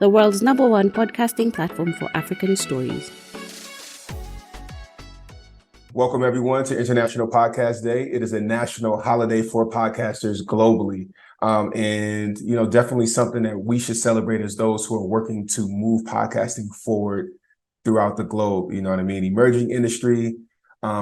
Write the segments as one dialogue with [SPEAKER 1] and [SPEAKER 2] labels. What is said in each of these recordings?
[SPEAKER 1] the world's #1 podcasting platform for African stories.
[SPEAKER 2] Welcome, everyone, to International Podcast Day. It is a national holiday for podcasters globally. And definitely something that we should celebrate as those who are working to move podcasting forward throughout the globe. You know what I mean? Emerging industry,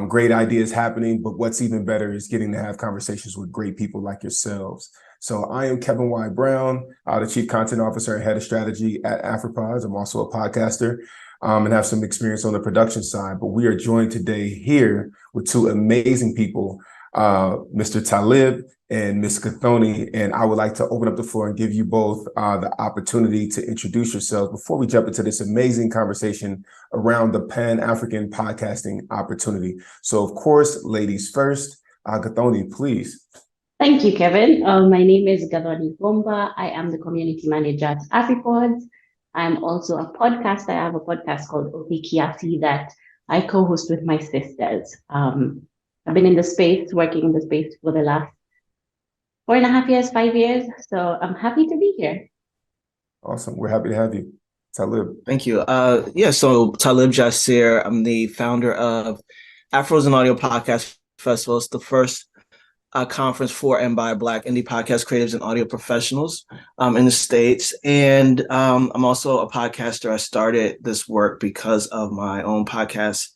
[SPEAKER 2] great ideas happening, but what's even better is getting to have conversations with great people like yourselves. So I am Kevin Y. Brown, the Chief Content Officer and Head of Strategy at Afripods. I'm also a podcaster and have some experience on the production side. But we are joined today here with two amazing people, Mr. Talib and Ms. Gathoni. And I would like to open up the floor and give you both the opportunity to introduce yourselves before we jump into this amazing conversation around the Pan-African podcasting opportunity. So, of course, ladies first. Gathoni, please.
[SPEAKER 3] Thank you, Kevin. My name is Gathoni Ngumba. I am the community manager at Afripods. I'm also a podcaster. I have a podcast called Opikiasi that I co-host with my sisters. I've been in the space, working in the space for the last 4.5 years, 5 years. So I'm happy to be here.
[SPEAKER 2] Awesome. We're happy to have you. Talib.
[SPEAKER 4] Thank you. So Talib Jasir, I'm the founder of Afros and Audio Podcast Festival. It's the first conference for and by Black indie podcast creatives and audio professionals in the States. And I'm also a podcaster. I started this work because of my own podcast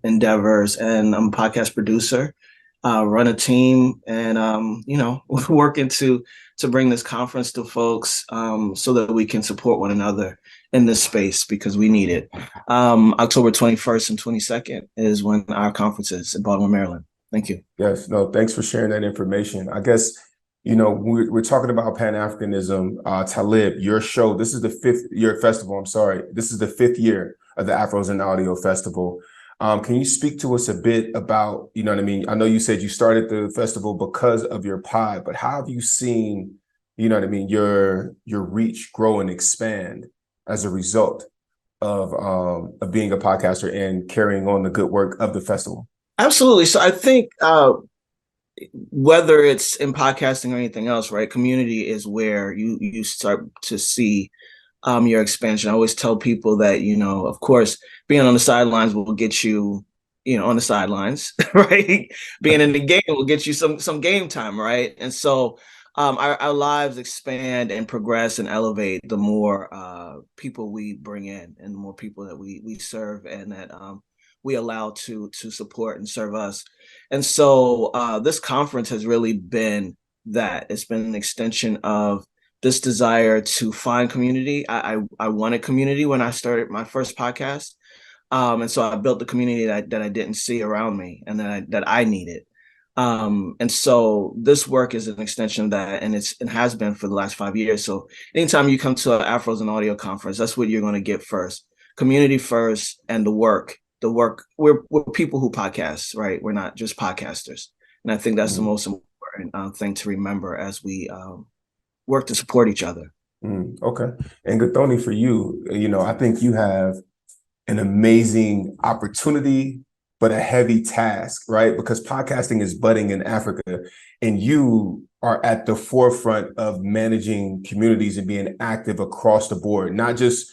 [SPEAKER 4] endeavors, and I'm a podcast producer, run a team, and working to bring this conference to folks so that we can support one another in this space because we need it. October 21st and 22nd is when our conference is in Baltimore, Maryland. Thank you.
[SPEAKER 2] Yes, no, thanks for sharing that information. I guess, we're talking about Pan-Africanism. Talib, your show, this is the your festival, this is the 5th year of the Afros and Audio Festival. Can you speak to us a bit about, I know you said you started the festival because of your pod, but how have you seen, your reach grow and expand as a result of being a podcaster and carrying on the good work of the festival?
[SPEAKER 4] Absolutely. So I think whether it's in podcasting or anything else, right, community is where you start to see your expansion. I always tell people that, of course, being on the sidelines will get you, on the sidelines, right? Being in the game will get you some game time, right? And so our lives expand and progress and elevate the more people we bring in and the more people that we serve and that we allow to support and serve us. And so this conference has really been that. It's been an extension of this desire to find community. I wanted community when I started my first podcast. And so I built the community that I didn't see around me and that I needed. And so this work is an extension of that, and it has been for the last 5 years. So anytime you come to an Afros and Audio conference, that's what you're going to get first. Community first, and the work. We're people who podcast, right? We're not just podcasters. And I think that's the most important thing to remember as we work to support each other.
[SPEAKER 2] Okay. And Gathoni, for you, I think you have an amazing opportunity, but a heavy task, right? Because podcasting is budding in Africa, and you are at the forefront of managing communities and being active across the board, not just,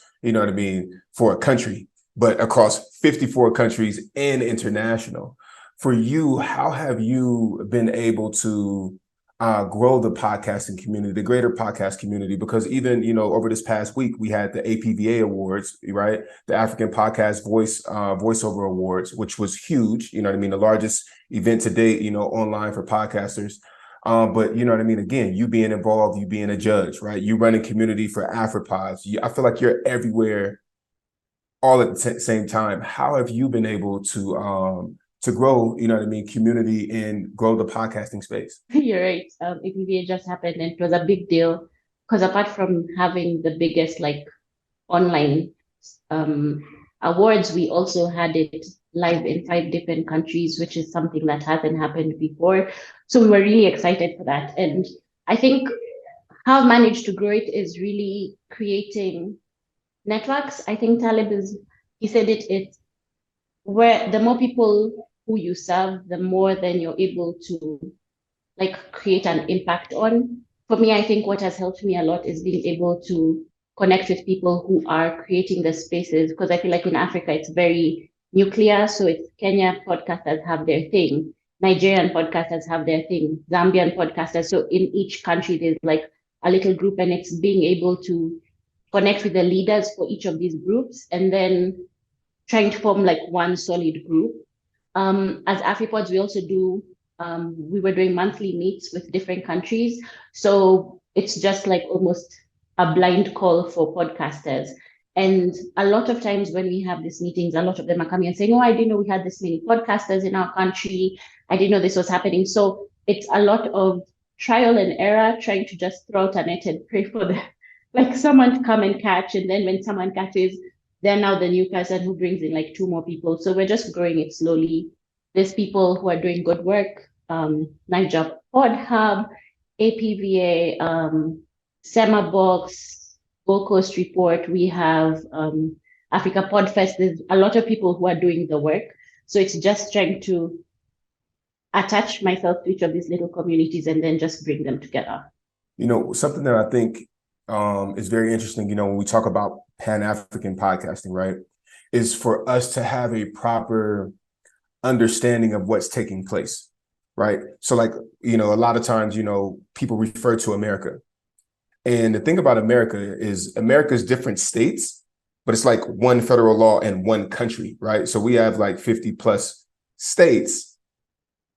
[SPEAKER 2] for a country, but across 54 countries and international. For you, how have you been able to grow the podcasting community, the greater podcast community? Because even, over this past week, we had the APVA Awards, right? The African Podcast Voiceover Awards, which was huge, the largest event to date, online for podcasters. But again, you being involved, you being a judge, right? You running community for Afripods. I feel like you're everywhere all at the same time. How have you been able to grow, community and grow the podcasting space?
[SPEAKER 3] You're right. APVA just happened, and it was a big deal because apart from having the biggest online awards, we also had it live in 5 different countries, which is something that hasn't happened before. So we were really excited for that. And I think how I've managed to grow it is really creating networks. I think Talib he said it's where the more people who you serve, the more then you're able to create an impact on. For me, I think what has helped me a lot is being able to connect with people who are creating the spaces, because I feel like in Africa it's very nuclear. So it's Kenya podcasters have their thing, Nigerian podcasters have their thing, Zambian podcasters. So in each country there's like a little group, and it's being able to connect with the leaders for each of these groups and then trying to form like one solid group. As Afripods, we also do, we were doing monthly meets with different countries. So it's just like almost a blind call for podcasters. And a lot of times when we have these meetings, a lot of them are coming and saying, oh, I didn't know we had this many podcasters in our country. I didn't know this was happening. So it's a lot of trial and error, trying to just throw out a net and pray for the, like someone to come and catch. And then when someone catches, they're now the new person who brings in like two more people. So we're just growing it slowly. There's people who are doing good work. Niger Pod Hub, APVA, Sema Box, Gold Coast Report. We have Africa Podfest. There's a lot of people who are doing the work. So it's just trying to attach myself to each of these little communities and then just bring them together.
[SPEAKER 2] You know, something that I think is very interesting, you know, when we talk about Pan-African podcasting, right, is for us to have a proper understanding of what's taking place, right? So like, you know, a lot of times, you know, people refer to America. And the thing about America is America's different states, but it's like one federal law and one country, right? So we have like 50 plus states,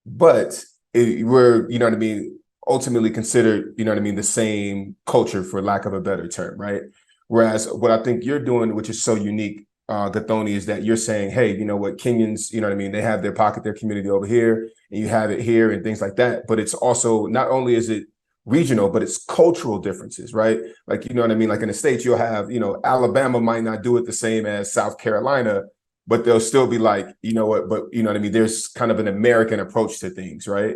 [SPEAKER 2] but we're, you know what I mean, ultimately considered, you know what I mean, the same culture, for lack of a better term, right? Whereas what I think you're doing, which is so unique, Gathoni, is that you're saying, hey, you know what, Kenyans, you know what I mean, they have their pocket, their community over here, and you have it here and things like that. But it's also, not only is it regional, but it's cultural differences, right? Like, you know what I mean? Like in the States, you'll have, you know, Alabama might not do it the same as South Carolina, but they'll still be like, you know what, but you know what I mean? There's kind of an American approach to things, right?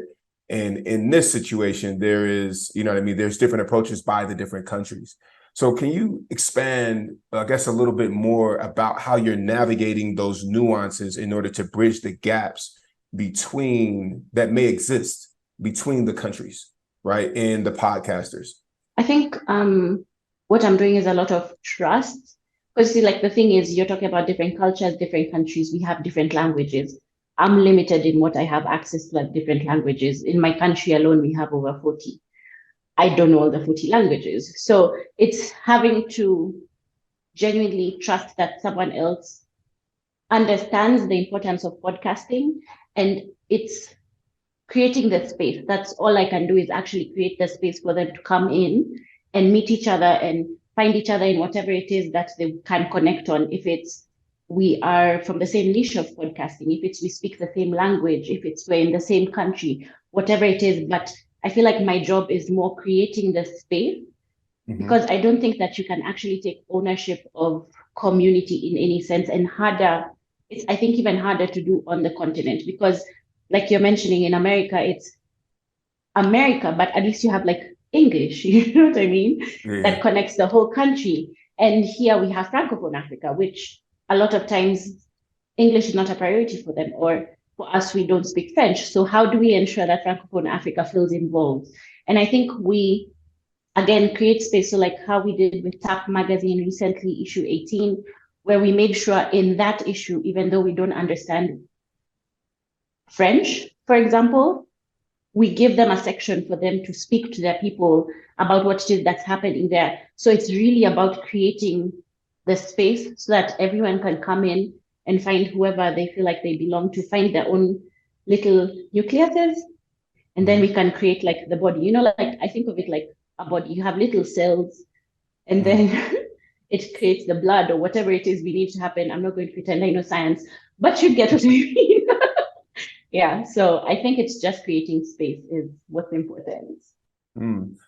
[SPEAKER 2] And in this situation, there is, you know what I mean? There's different approaches by the different countries. So can you expand, I guess, a little bit more about how you're navigating those nuances in order to bridge the gaps that may exist between the countries, right, and the podcasters?
[SPEAKER 3] I think what I'm doing is a lot of trust. Because see, like the thing is, you're talking about different cultures, different countries, we have different languages. I'm limited in what I have access to, like different languages. In my country alone, we have over 40. I don't know all the 40 languages. So it's having to genuinely trust that someone else understands the importance of podcasting, and it's creating the space. That's all I can do, is actually create the space for them to come in and meet each other and find each other in whatever it is that they can connect on. If it's we are from the same niche of podcasting, if it's we speak the same language, if it's we're in the same country, whatever it is. But I feel like my job is more creating the space, because I don't think that you can actually take ownership of community in any sense, and harder. It's, I think, even harder to do on the continent, because like you're mentioning, in America, it's America, but at least you have like English, you know what I mean?
[SPEAKER 2] Yeah.
[SPEAKER 3] That connects the whole country. And here we have Francophone Africa, which a lot of times English is not a priority for them, or for us, we don't speak French. So how do we ensure that Francophone Africa feels involved? And I think we, again, create space. So like how we did with TAP Magazine recently, issue 18, where we made sure in that issue, even though we don't understand French, for example, we give them a section for them to speak to their people about what it is that's happening there. So it's really about creating the space so that everyone can come in and find whoever they feel like they belong to, find their own little nucleuses. And then we can create like the body, you know, like I think of it like a body. You have little cells, and then it creates the blood or whatever it is we need to happen. I'm not going to pretend I know science, but you get what I mean. Yeah, so I think it's just creating space is what's important.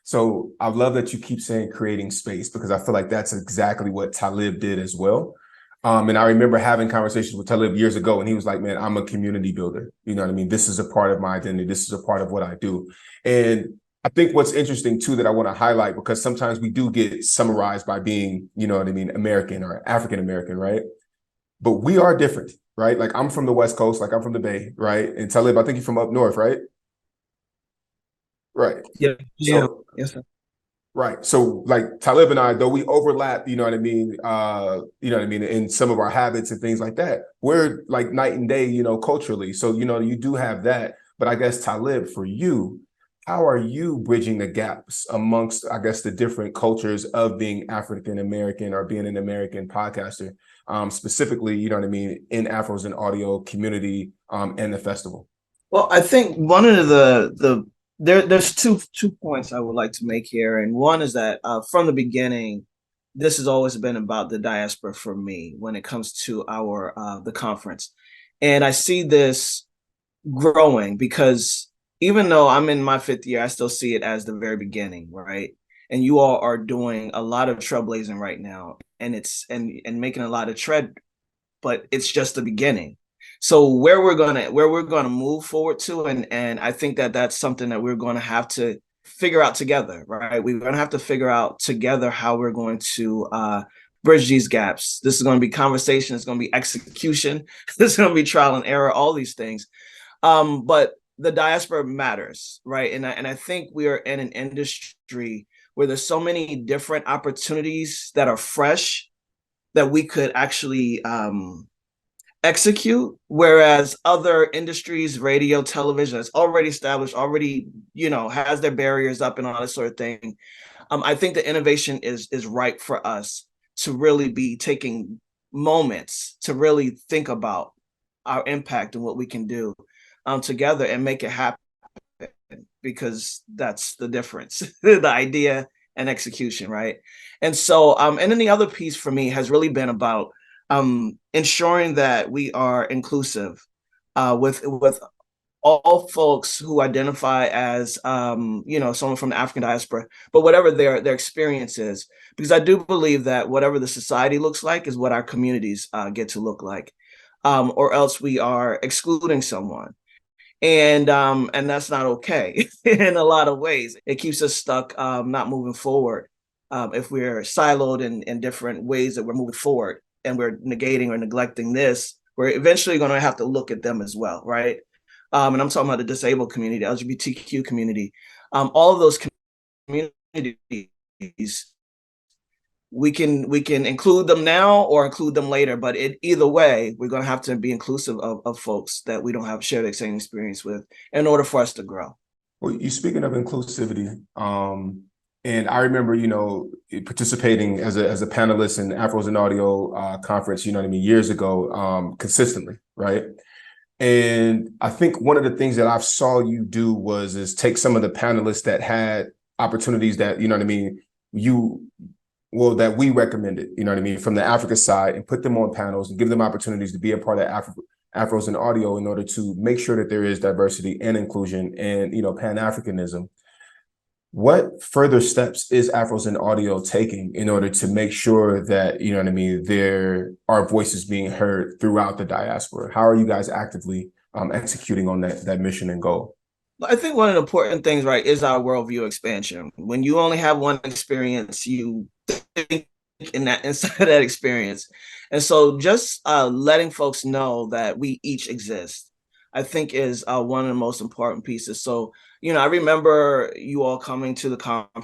[SPEAKER 2] So I love that you keep saying creating space, because I feel like that's exactly what Talib did as well. And I remember having conversations with Talib years ago, and he was like, man, I'm a community builder. You know what I mean? This is a part of my identity. This is a part of what I do. And I think what's interesting too, that I want to highlight, because sometimes we do get summarized by being, you know what I mean, American or African-American, right? But we are different, right? Like I'm from the West Coast, like I'm from the Bay, right? And Talib, I think you're from up north, right? Right.
[SPEAKER 4] Yeah.
[SPEAKER 2] So,
[SPEAKER 4] yes, sir.
[SPEAKER 2] Right. So like Talib and I, though we overlap, you know what I mean? You know what I mean? In some of our habits and things like that, we're like night and day, you know, culturally. So, you know, you do have that. But I guess Talib, for you, how are you bridging the gaps amongst, I guess, the different cultures of being African American or being an American podcaster, specifically, you know what I mean, in Afros and Audio community and the festival?
[SPEAKER 4] Well, I think one of there's two points I would like to make here, and one is that from the beginning, this has always been about the diaspora for me when it comes to our the conference, and I see this growing because even though I'm in my fifth year, I still see it as the very beginning, right? And you all are doing a lot of trailblazing right now, and it's and making a lot of tread, but it's just the beginning. So where we're gonna move forward to, and I think that that's something that we're going to have to figure out together, right? We're going to have to figure out together how we're going to bridge these gaps. This is going to be conversation. It's going to be execution. This is going to be trial and error. All these things, but the diaspora matters, right? And I think we are in an industry where there's so many different opportunities that are fresh that we could actually execute, whereas other industries, radio, television, that's already established, already, you know, has their barriers up and all that sort of thing. I think the innovation is ripe for us to really be taking moments to really think about our impact and what we can do together and make it happen, because that's the difference, the idea and execution, right? And so, and then the other piece for me has really been about ensuring that we are inclusive with all folks who identify as you know, someone from the African diaspora, but whatever their experience is, because I do believe that whatever the society looks like is what our communities get to look like, or else we are excluding someone. And that's not okay in a lot of ways. It keeps us stuck, not moving forward. If we're siloed in different ways that we're moving forward, and we're negating or neglecting this, we're eventually going to have to look at them as well, right? And I'm talking about the disabled community, LGBTQ community, all of those communities. We can include them now or include them later, but either way, we're going to have to be inclusive of folks that we don't have shared the same experience with in order for us to grow.
[SPEAKER 2] Well, you speaking of inclusivity, and I remember, you know, participating as a panelist in Afros and Audio conference, you know what I mean, years ago, consistently, right? And I think one of the things that I saw you do is take some of the panelists that had opportunities that, you know what I mean, that we recommended, you know what I mean, from the Africa side, and put them on panels and give them opportunities to be a part of Afros and Audio in order to make sure that there is diversity and inclusion and, you know, Pan-Africanism. What further steps is Afros and Audio taking in order to make sure that, you know what I mean, there are voices being heard throughout the diaspora? How are you guys actively executing on that mission and goal?
[SPEAKER 4] I think one of the important things, right, is our worldview expansion. When you only have one experience, you think inside that experience. And so just letting folks know that we each exist, I think, is one of the most important pieces. So, you know, I remember you all coming to the conference,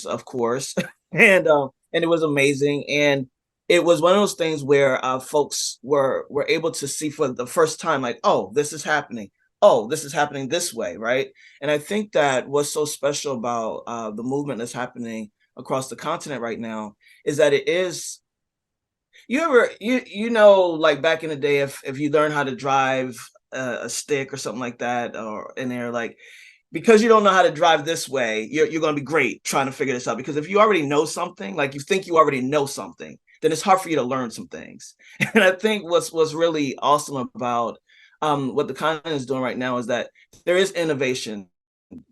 [SPEAKER 4] of course, and it was amazing. And it was one of those things where folks were able to see for the first time, like, oh, this is happening. Oh, this is happening this way, right? And I think that what's so special about the movement that's happening across the continent right now is that it is, you know, like back in the day, if you learn how to drive a stick or something like that, or in there, like, because you don't know how to drive this way, you're going to be great trying to figure this out. Because if you already know something, like you think you already know something, then it's hard for you to learn some things. And I think what's really awesome about what the continent is doing right now is that there is innovation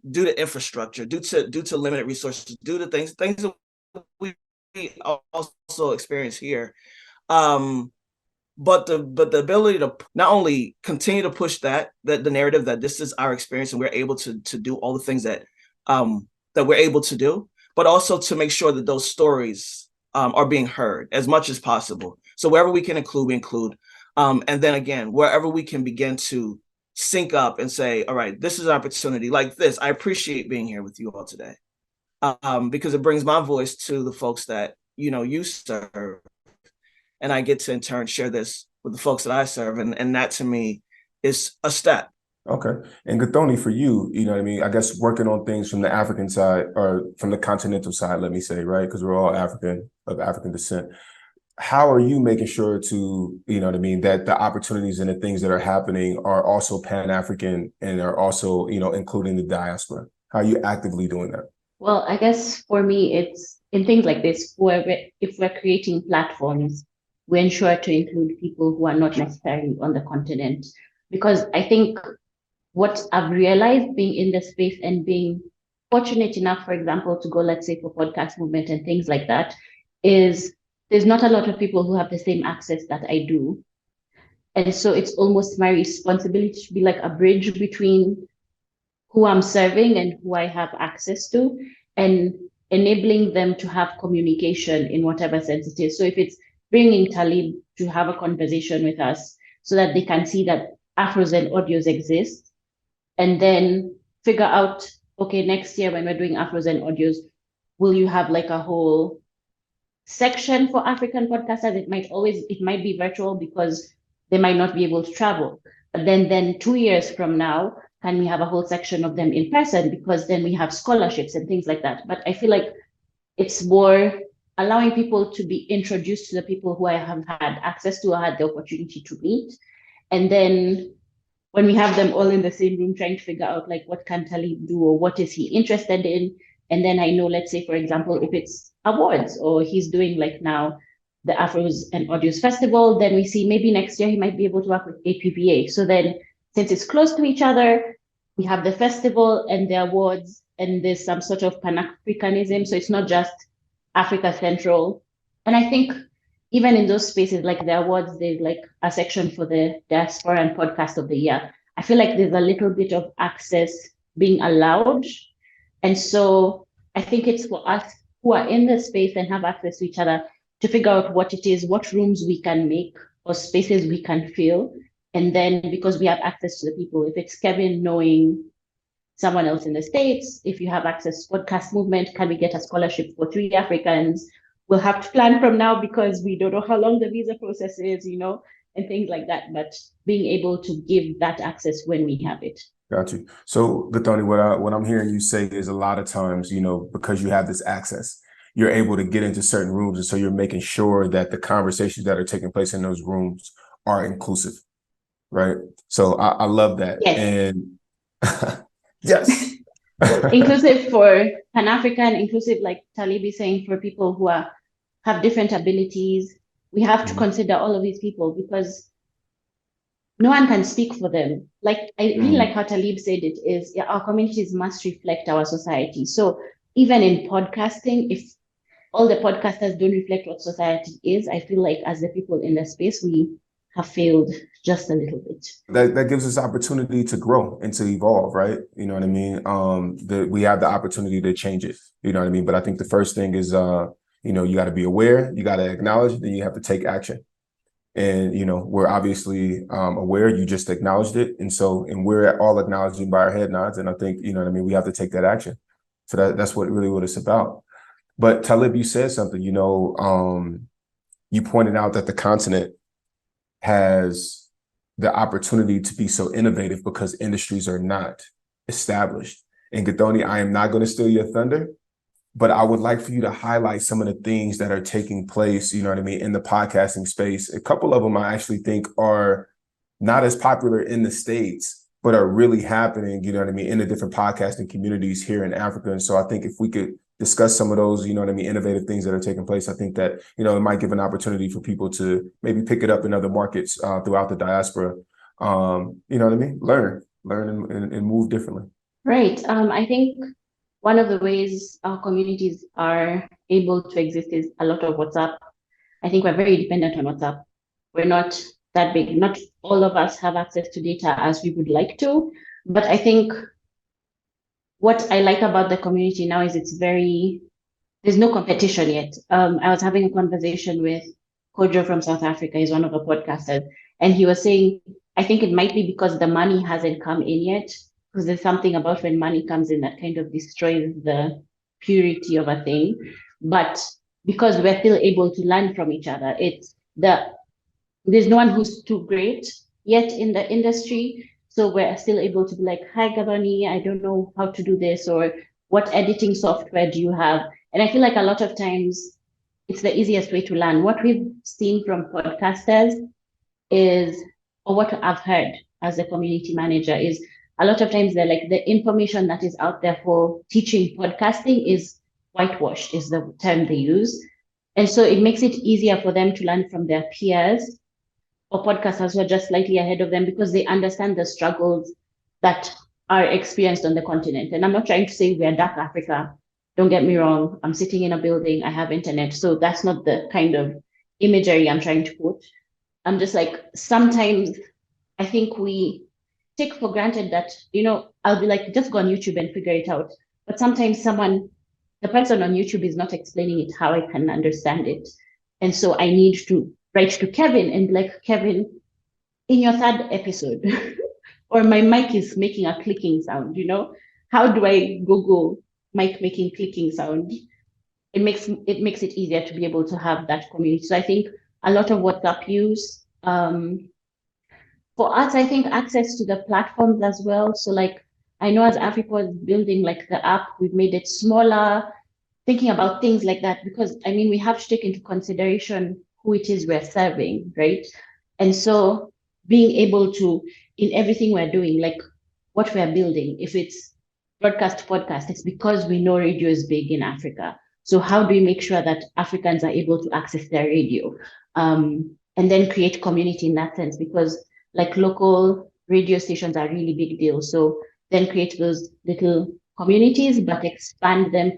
[SPEAKER 4] due to infrastructure, due to limited resources, due to things that we also experience here. But the ability to not only continue to push the narrative that this is our experience and we're able to do all the things that we're able to do, but also to make sure that those stories are being heard as much as possible. So wherever we can include, we include. And then again, wherever we can begin to sync up and say, all right, this is an opportunity like this. I appreciate being here with you all today. because it brings my voice to the folks that, you serve. And I get to in turn share this with the folks that I serve. And that to me is a step.
[SPEAKER 2] Okay. And Gathoni, for you, you know what I mean? I guess working on things from the African side or from the continental side, let me say, right? Because we're all African, of African descent. How are you making sure to, you know what I mean, that the opportunities and the things that are happening are also Pan-African and are also, including the diaspora? How are you actively doing that?
[SPEAKER 3] Well, I guess for me, it's in things like this, if we're creating platforms, we ensure to include people who are not necessarily on the continent. Because I think what I've realized being in the space and being fortunate enough, for example, to go, let's say, for podcast movement and things like that, is there's not a lot of people who have the same access that I do. And so it's almost my responsibility to be like a bridge between who I'm serving and who I have access to, and enabling them to have communication in whatever sense it is. So if it's bringing Talib to have a conversation with us so that they can see that Afros and audios exist, and then figure out, okay, next year when we're doing Afros and audios, will you have like a whole section for African podcasters? It might be virtual because they might not be able to travel. But then 2 years from now, can we have a whole section of them in person? Because then we have scholarships and things like that. But I feel like it's more allowing people to be introduced to the people who I have had access to or had the opportunity to meet. And then when we have them all in the same room trying to figure out like what can Talib do or what is he interested in. And then I know, let's say, for example, if it's awards or he's doing like now the Afros and Audios Festival, then we see maybe next year he might be able to work with APPA. So then since it's close to each other, we have the festival and the awards, and there's some sort of Pan-Africanism. So it's not just Africa Central. And I think even in those spaces, like the awards, there's like a section for the diaspora and podcast of the year. I feel like there's a little bit of access being allowed. And so I think it's for us who are in the space and have access to each other to figure out what it is, what rooms we can make or spaces we can fill. And then because we have access to the people, if it's Kevin knowing someone else in the States, if you have access to podcast movement, can we get a scholarship for 3 Africans? We'll have to plan from now because we don't know how long the visa process is, and things like that. But being able to give that access when we have it.
[SPEAKER 2] Got you. So, Gathoni, what I'm hearing you say is a lot of times, because you have this access, you're able to get into certain rooms. And so you're making sure that the conversations that are taking place in those rooms are inclusive, right? So I love that.
[SPEAKER 3] Yes.
[SPEAKER 2] And yes.
[SPEAKER 3] Inclusive for Pan-African, inclusive, like Talib is saying, for people who have different abilities. We have to consider all of these people because no one can speak for them. Like, I really like how Talib said it is, our communities must reflect our society. So even in podcasting, if all the podcasters don't reflect what society is, I feel like as the people in the space, we have failed just a little bit.
[SPEAKER 2] That gives us opportunity to grow and to evolve, right? You know what I mean? We have the opportunity to change it, you know what I mean? But I think the first thing is, you got to be aware, you got to acknowledge, then you have to take action. And, we're obviously aware, you just acknowledged it. And we're all acknowledging by our head nods. And I think, we have to take that action. So that's what it's about. But Talib, you said something, you pointed out that the continent has the opportunity to be so innovative because industries are not established. And Gathoni, I am not going to steal your thunder, but I would like for you to highlight some of the things that are taking place, in the podcasting space. A couple of them I actually think are not as popular in the States, but are really happening, in the different podcasting communities here in Africa. And so I think if we could discuss some of those, innovative things that are taking place, I think that, it might give an opportunity for people to maybe pick it up in other markets throughout the diaspora. Learn and move differently.
[SPEAKER 3] Right. I think one of the ways our communities are able to exist is a lot of WhatsApp. I think we're very dependent on WhatsApp. We're not that big. Not all of us have access to data as we would like to, but I think what I like about the community now is there's no competition yet. I was having a conversation with Kojo from South Africa. He's one of the podcasters. And he was saying, I think it might be because the money hasn't come in yet, because there's something about when money comes in that kind of destroys the purity of a thing, but because we're still able to learn from each other, there's no one who's too great yet in the industry. So we're still able to be like, hi, Gathoni, I don't know how to do this, or what editing software do you have? And I feel like a lot of times it's the easiest way to learn. What we've seen from podcasters is, or what I've heard as a community manager is, a lot of times they're like, the information that is out there for teaching podcasting is whitewashed, is the term they use. And so it makes it easier for them to learn from their peers or podcasters who are just slightly ahead of them, because they understand the struggles that are experienced on the continent. And I'm not trying to say we're dark Africa. Don't get me wrong. I'm sitting in a building. I have internet. So that's not the kind of imagery I'm trying to put. I'm just like, sometimes I think we take for granted that, I'll be like, just go on YouTube and figure it out. But sometimes the person on YouTube is not explaining it how I can understand it. And so I need to write to Kevin and be like, Kevin, in your third episode, or my mic is making a clicking sound, how do I Google mic making clicking sound? It makes it easier to be able to have that community. So I think a lot of WhatsApp use. For us, I think access to the platforms as well. So like, I know as Afripods building like the app, we've made it smaller, thinking about things like that, because we have to take into consideration who it is we're serving, right? And so being able to, in everything we're doing, like what we're building, if it's broadcast podcast, it's because we know radio is big in Africa. So how do we make sure that Africans are able to access their radio? And then create community in that sense, because like local radio stations are really big deal. So then create those little communities, but expand them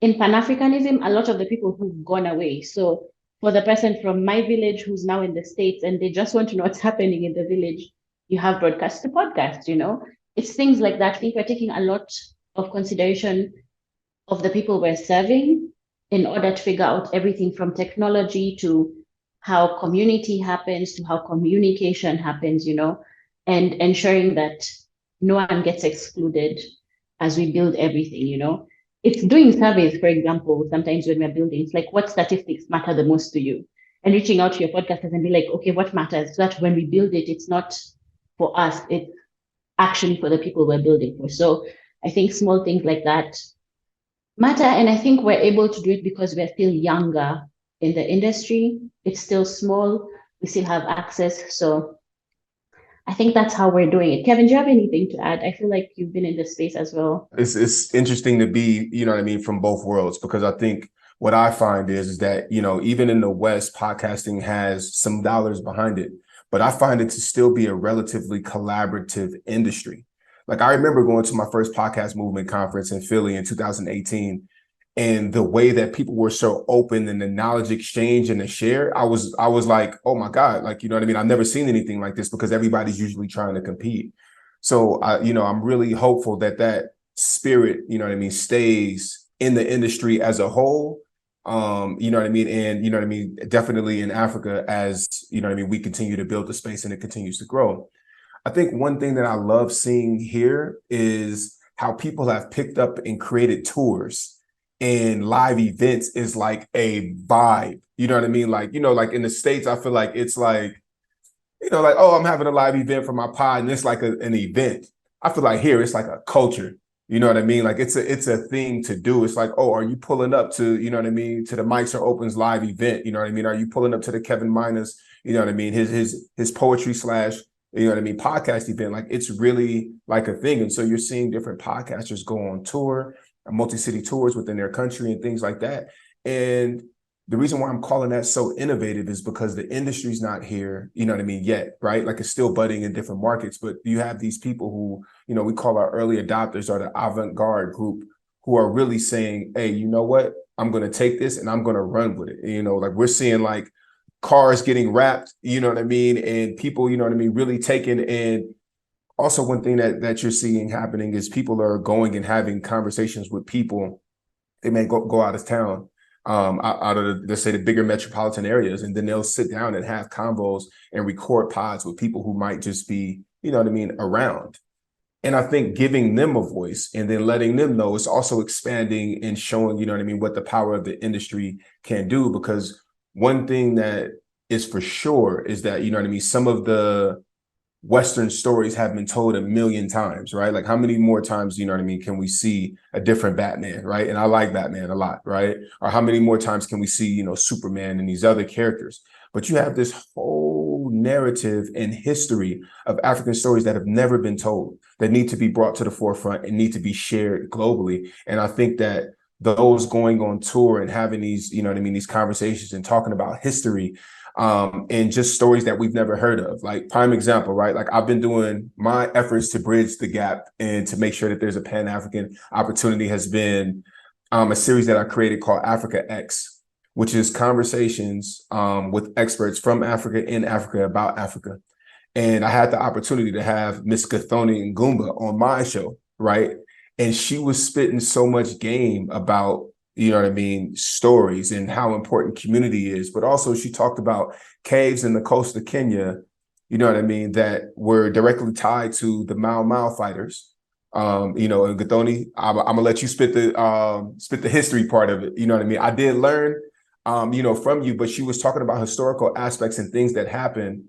[SPEAKER 3] in Pan-Africanism, a lot of the people who've gone away. So for the person from my village who's now in the States and they just want to know what's happening in the village, you have broadcast to podcast, It's things like that. I think we're taking a lot of consideration of the people we're serving in order to figure out everything from technology to how community happens to how communication happens, and ensuring that no one gets excluded as we build everything, It's doing surveys, for example, sometimes when we're building, it's like, what statistics matter the most to you? And reaching out to your podcasters and be like, okay, what matters? So that when we build it, it's not for us, it's actually for the people we're building for. So I think small things like that matter. And I think we're able to do it because we're still younger in the industry. It's still small. We still have access. So I think that's how we're doing it. Kevin, do you have anything to add? I feel like you've been in this space as well.
[SPEAKER 2] It's interesting to be, from both worlds, because I think what I find is that, even in the West, podcasting has some dollars behind it, but I find it to still be a relatively collaborative industry. Like, I remember going to my first podcast movement conference in Philly in 2018, and the way that people were so open and the knowledge exchange and the share, I was like, oh my God, like, I've never seen anything like this, because everybody's usually trying to compete. So I'm really hopeful that spirit, stays in the industry as a whole. And definitely in Africa as, we continue to build the space and it continues to grow. I think one thing that I love seeing here is how people have picked up and created tours. And live events is like a vibe, Like, like in the States, I feel like it's like, like, oh, I'm having a live event for my pod, and it's like an event. I feel like here it's like a culture, Like it's a thing to do. It's like, oh, are you pulling up to, to the Mics Are Open's live event? Are you pulling up to the Kevin Miner's, his poetry / podcast event? Like, it's really like a thing. And so you're seeing different podcasters go on tour, multi-city tours within their country and things like that. And the reason why I'm calling that so innovative is because the industry's not here, yet, right? Like, it's still budding in different markets, but you have these people who, we call our early adopters, or the avant-garde group, who are really saying, hey, you know what? I'm going to take this and I'm going to run with it. Like, we're seeing like cars getting wrapped, and people, really taking. And also, one thing that you're seeing happening is people are going and having conversations with people. They may go out of town, out of let's say the bigger metropolitan areas, and then they'll sit down and have convos and record pods with people who might just be, around. And I think giving them a voice and then letting them know, it's also expanding and showing, you know what I mean, what the power of the industry can do. Because one thing that is for sure is that, you know what I mean, some of the Western stories have been told a million times, right? Like how many more times, you know what I mean, can we see a different Batman, right? And I like Batman a lot, right? Or how many more times can we see, you know, Superman and these other characters? But you have this whole narrative and history of African stories that have never been told, that need to be brought to the forefront and need to be shared globally. And I think that those going on tour and having these, you know what I mean, these conversations and talking about history, and just stories that we've never heard of. Like prime example, right? Like I've been doing my efforts to bridge the gap and to make sure that there's a Pan-African opportunity has been a series that I created called Africa X, which is conversations with experts from Africa in Africa about Africa. And I had the opportunity to have Miss Gathoni and Ngumba on my show, right? And she was spitting so much game about, you know what I mean, stories and how important community is. But also she talked about caves in the coast of Kenya, you know what I mean, that were directly tied to the Mau Mau fighters. You know, and Gathoni, I'm gonna let you spit the history part of it. You know what I mean? I did learn, you know, from you, but she was talking about historical aspects and things that happen,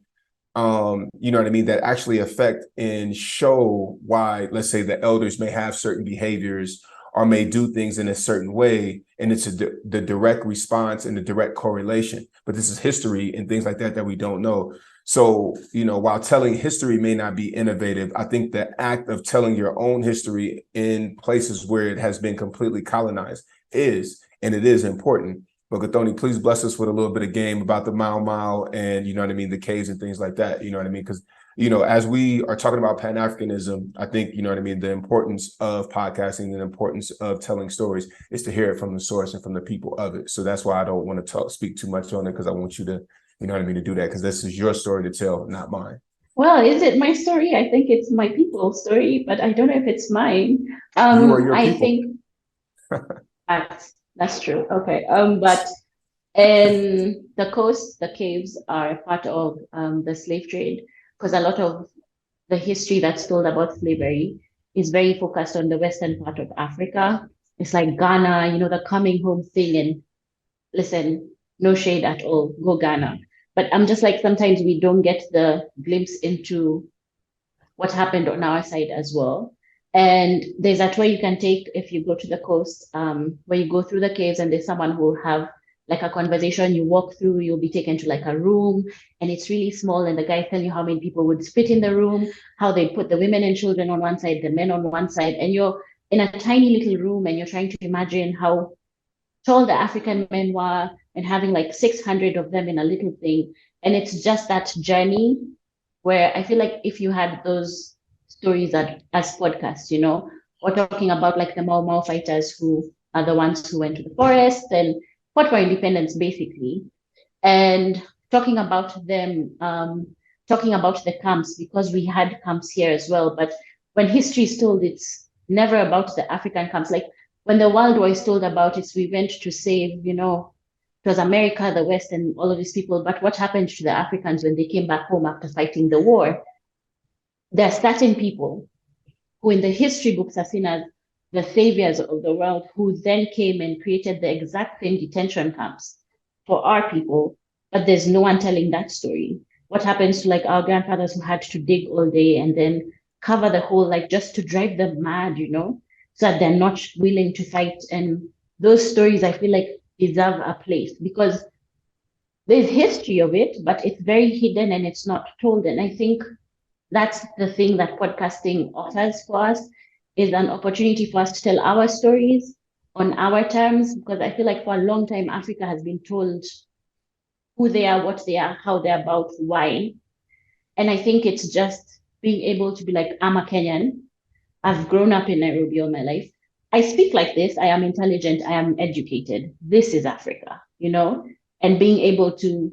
[SPEAKER 2] you know what I mean, that actually affect and show why, let's say, the elders may have certain behaviors or may do things in a certain way, and it's the direct response and the direct correlation. But this is history and things like that that we don't know. So, you know, while telling history may not be innovative, I think the act of telling your own history in places where it has been completely colonized is, and it is important. But Gathoni, please bless us with a little bit of game about the Mau Mau and, you know what I mean, the caves and things like that, you know what I mean? Because, you know, as we are talking about Pan-Africanism, I think, you know what I mean, the importance of podcasting and the importance of telling stories is to hear it from the source and from the people of it. So that's why I don't want to speak too much on it, because I want you to, you know what I mean, to do that, because this is your story to tell, not mine.
[SPEAKER 3] Well, is it my story? I think it's my people's story, but I don't know if it's mine.
[SPEAKER 2] You are your
[SPEAKER 3] I
[SPEAKER 2] people.
[SPEAKER 3] think that's true. Okay. But in the coast, the caves are part of the slave trade, because a lot of the history that's told about slavery is very focused on the western part of Africa. It's like Ghana, you know, the coming home thing. And listen, no shade at all, go Ghana. But I'm just like, sometimes we don't get the glimpse into what happened on our side as well. And there's a tour you can take if you go to the coast, where you go through the caves and there's someone who will have like a conversation. You walk through, you'll be taken to like a room, and it's really small. And the guy tell you how many people would fit in the room, how they put the women and children on one side, the men on one side, and you're in a tiny little room and you're trying to imagine how tall the African men were and having like 600 of them in a little thing. And it's just that journey where I feel like if you had those stories as podcasts, you know, we're talking about like the Mau Mau fighters who are the ones who went to the forest and fought for independence, basically, and talking about them, talking about the camps, because we had camps here as well. But when history is told, it's never about the African camps. Like when the World War is told about it, we went to save, you know, it was America, the West, and all of these people. But what happened to the Africans when they came back home after fighting the war? There are certain people who in the history books are seen as the saviors of the world, who then came and created the exact same detention camps for our people. But there's no one telling that story. What happens to like our grandfathers who had to dig all day and then cover the whole, like just to drive them mad, you know, so that they're not willing to fight. And those stories, I feel like, deserve a place, because there's history of it, but it's very hidden and it's not told. And I think that's the thing that podcasting offers for us, is an opportunity for us to tell our stories on our terms, because I feel like for a long time Africa has been told who they are, what they are, how they're about, why. And I think it's just being able to be like, I'm a Kenyan, I've grown up in Nairobi all my life, I speak like this, I am intelligent, I am educated, this is Africa, you know. And being able to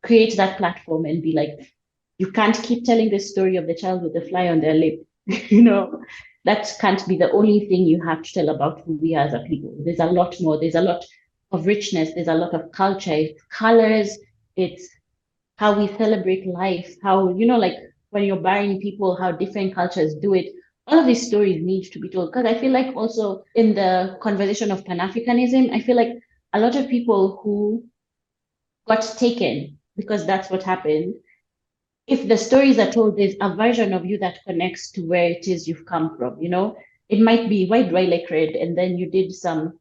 [SPEAKER 3] create that platform and be like, you can't keep telling the story of the child with the fly on their lip, you know. That can't be the only thing you have to tell about who we are as a people. There's a lot more. There's a lot of richness. There's a lot of culture. It's colors. It's how we celebrate life. How, you know, like when you're burying people, how different cultures do it. all of these stories need to be told. Because I feel like also in the conversation of Pan-Africanism, I feel like a lot of people who got taken, because that's what happened, if the stories are told, there's a version of you that connects to where it is you've come from, you know? It might be, why do I like red? And then you did some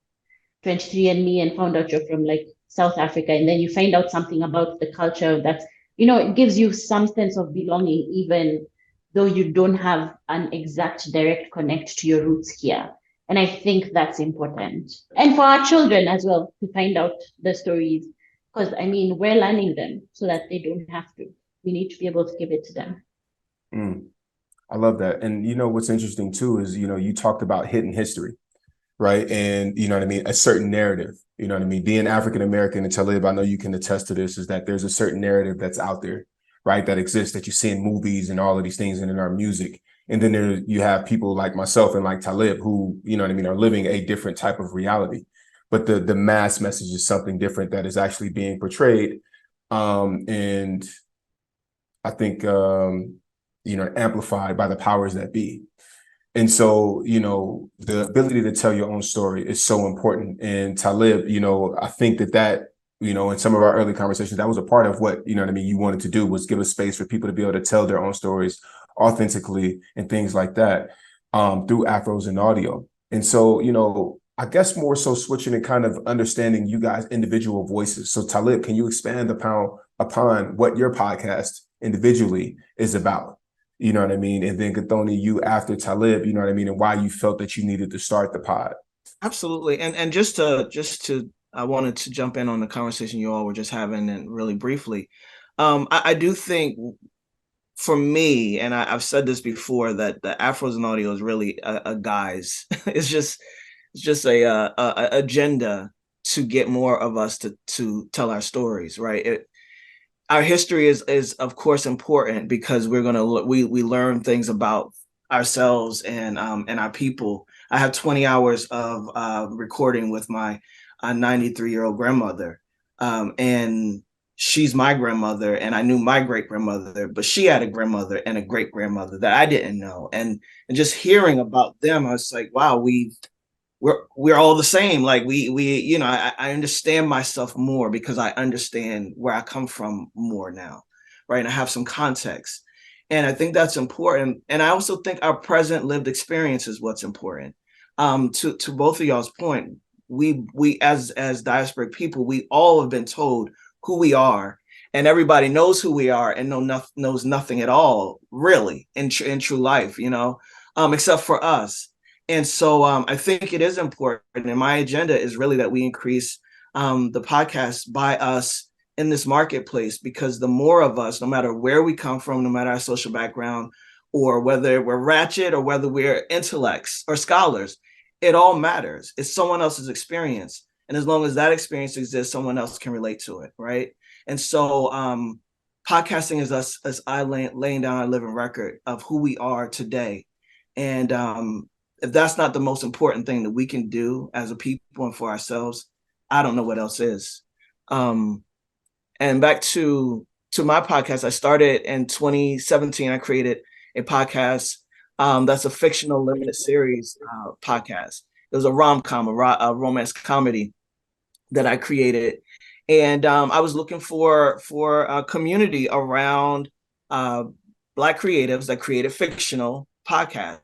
[SPEAKER 3] 23andMe and found out you're from like South Africa, and then you find out something about the culture that's, you know, it gives you some sense of belonging, even though you don't have an exact direct connect to your roots here. And I think that's important. And for our children as well to find out the stories, because I mean, we're learning them so that they don't have to. We need to be able to give it to them.
[SPEAKER 2] Mm, I love that. And you know, what's interesting too is, you know, you talked about hidden history, right? And you know what I mean? A certain narrative, you know what I mean? Being African-American, and Talib, I know you can attest to this, is that there's a certain narrative that's out there, right? That exists, that you see in movies and all of these things and in our music. And then there you have people like myself and like Talib who, you know what I mean, are living a different type of reality. But the mass message is something different that is actually being portrayed. And I think, you know, amplified by the powers that be. And so, you know, the ability to tell your own story is so important. And Talib, you know, I think that, you know, in some of our early conversations, that was a part of what, you know what I mean, you wanted to do, was give a space for people to be able to tell their own stories authentically and things like that, through Afros and audio. And so, you know, I guess more so switching and kind of understanding you guys' individual voices. So Talib, can you expand upon what your podcast individually is about? You know what I mean? And then Gathoni, you after Talib, you know what I mean? And why you felt that you needed to start the pod.
[SPEAKER 4] Absolutely. And just to I wanted to jump in on the conversation you all were just having, and really briefly. I do think for me, and I've said this before, that the Afros and audio is really a guise. It's just a agenda to get more of us to tell our stories, right? Our history is of course important, because we learn things about ourselves and our people. I have 20 hours of recording with my 93-year-old grandmother, and she's my grandmother, and I knew my great grandmother, but she had a grandmother and a great grandmother that I didn't know, and just hearing about them, I was like, wow, we're all the same. Like we you know, I understand myself more because I understand where I come from more now, right? And I have some context, and I think that's important. And I also think our present lived experience is what's important. To both of y'all's point, we as diasporic people, we all have been told who we are, and everybody knows who we are and knows nothing at all, really, in true life, you know, except for us. And so I think it is important, and my agenda is really that we increase the podcast by us in this marketplace, because the more of us, no matter where we come from, no matter our social background, or whether we're ratchet or whether we're intellects or scholars, it all matters. It's someone else's experience. And as long as that experience exists, someone else can relate to it, right? And so podcasting is us, as I laying down our living record of who we are today. And if that's not the most important thing that we can do as a people and for ourselves, I don't know what else is. And back to my podcast, I started in 2017. I created a podcast that's a fictional limited series podcast. It was a rom-com, a romance comedy that I created. And I was looking for a community around Black creatives that created fictional podcasts.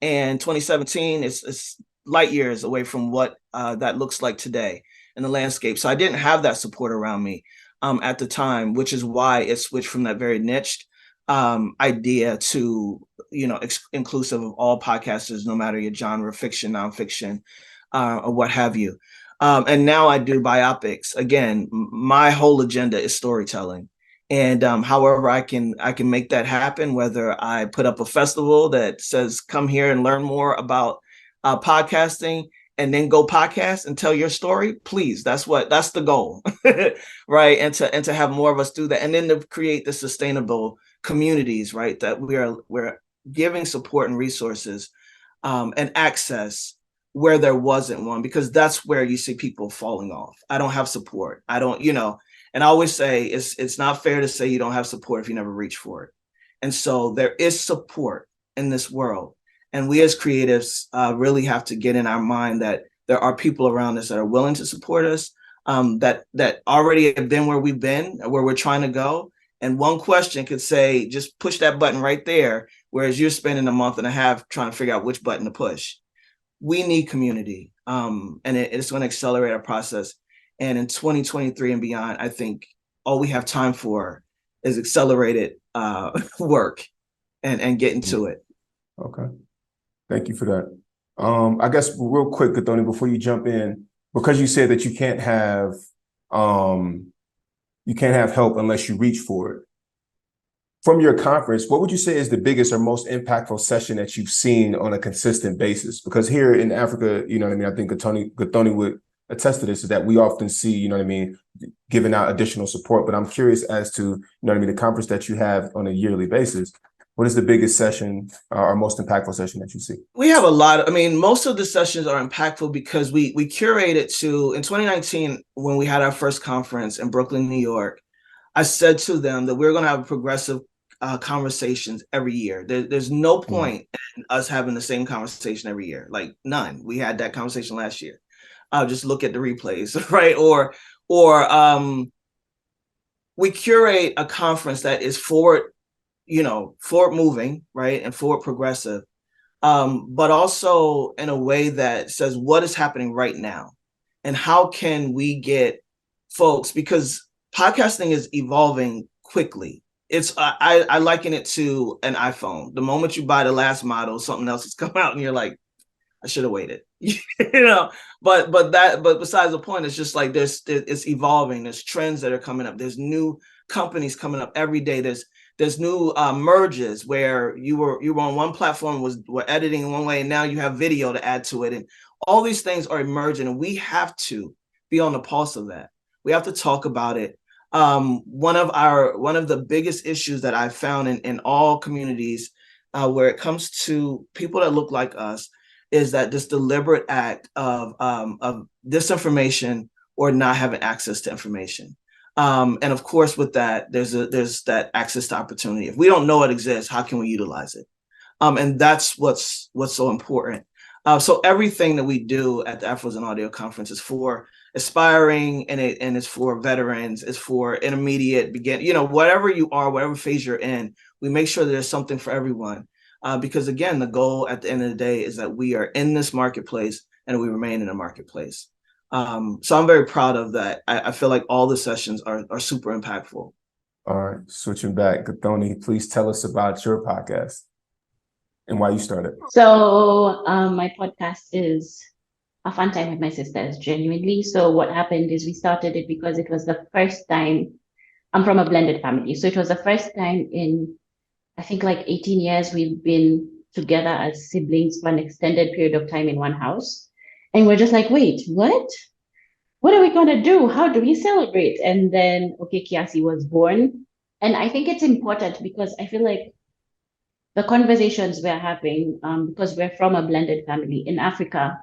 [SPEAKER 4] And 2017 is light years away from what that looks like today in the landscape. So I didn't have that support around me at the time, which is why it switched from that very niched idea to, you know, inclusive of all podcasters, no matter your genre, fiction, nonfiction, or what have you. And now I do biopics. Again, my whole agenda is storytelling. And however I can make that happen, whether I put up a festival that says, come here and learn more about podcasting, and then go podcast and tell your story, please. That's the goal, right? And to have more of us do that, and then to create the sustainable communities, right? That we're giving support and resources and access where there wasn't one, because that's where you see people falling off. I don't have support. I don't, you know. And I always say it's not fair to say you don't have support if you never reach for it. And so there is support in this world. And we as creatives really have to get in our mind that there are people around us that are willing to support us, that already have been where we've been, where we're trying to go. And one question could say, just push that button right there, whereas you're spending a month and a half trying to figure out which button to push. We need community, and it's going to accelerate our process. And in 2023 and beyond, I think all we have time for is accelerated work and getting to it.
[SPEAKER 2] Okay. Thank you for that. I guess real quick, Gathoni, before you jump in, because you said that you can't have help unless you reach for it. From your conference, what would you say is the biggest or most impactful session that you've seen on a consistent basis? Because here in Africa, you know what I mean, I think Gathoni would attest to this, is that we often see, you know what I mean, giving out additional support. But I'm curious as to, you know what I mean, the conference that you have on a yearly basis. What is the biggest session or most impactful session that you see?
[SPEAKER 4] We have a lot. I mean, most of the sessions are impactful because we curated to, in 2019, when we had our first conference in Brooklyn, New York, I said to them that we're going to have progressive conversations every year. There's no point in us having the same conversation every year, like none. We had that conversation last year. Just look at the replays, right? Or we curate a conference that is forward moving, right, and forward progressive, but also in a way that says what is happening right now, and how can we get folks, because podcasting is evolving quickly. It's I liken it to an iPhone. The moment you buy the last model, something else has come out, and you're like, I should have waited, But besides the point, it's just like it's evolving. There's trends that are coming up. There's new companies coming up every day. There's new merges where you were on one platform, were editing in one way, and now you have video to add to it, and all these things are emerging, and we have to be on the pulse of that. We have to talk about it. One of the biggest issues that I've found in all communities where it comes to people that look like us is that this deliberate act of disinformation or not having access to information. And of course, with that, there's that access to opportunity. If we don't know it exists, how can we utilize it? And that's what's so important. So everything that we do at the Afros and Audio Conference is for aspiring, and it's for veterans, it's for intermediate, whatever you are, whatever phase you're in, we make sure there's something for everyone. Because again, the goal at the end of the day is that we are in this marketplace and we remain in a marketplace. So I'm very proud of that. I feel like all the sessions are super impactful.
[SPEAKER 2] All right, switching back, Gathoni, please tell us about your podcast and why you started.
[SPEAKER 3] So my podcast is a fun time with my sisters, genuinely. So what happened is we started it because it was the first time. I'm from a blended family. So it was the first time in, I think, like 18 years we've been together as siblings for an extended period of time in one house. And we're just like, wait, what? What are we going to do? How do we celebrate? And then, okay, Kiasi was born. And I think it's important because I feel like the conversations we're having, because we're from a blended family in Africa,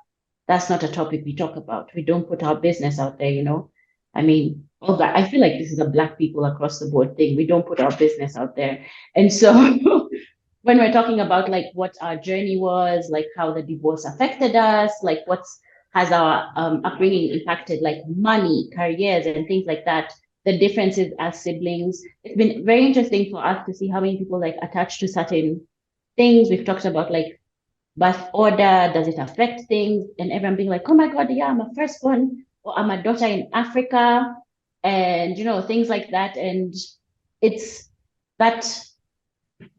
[SPEAKER 3] that's not a topic we talk about. We don't put our business out there, I mean, all that. I feel like this is a Black people across the board thing. We don't put our business out there. And so when we're talking about like what our journey was, like how the divorce affected us, like has our upbringing impacted, like money, careers, and things like that, the differences as siblings. It's been very interesting for us to see how many people like attach to certain things. We've talked about like birth order, does it affect things? And everyone being like, oh my God, yeah, I'm a firstborn, or I'm a daughter in Africa, and things like that. And it's that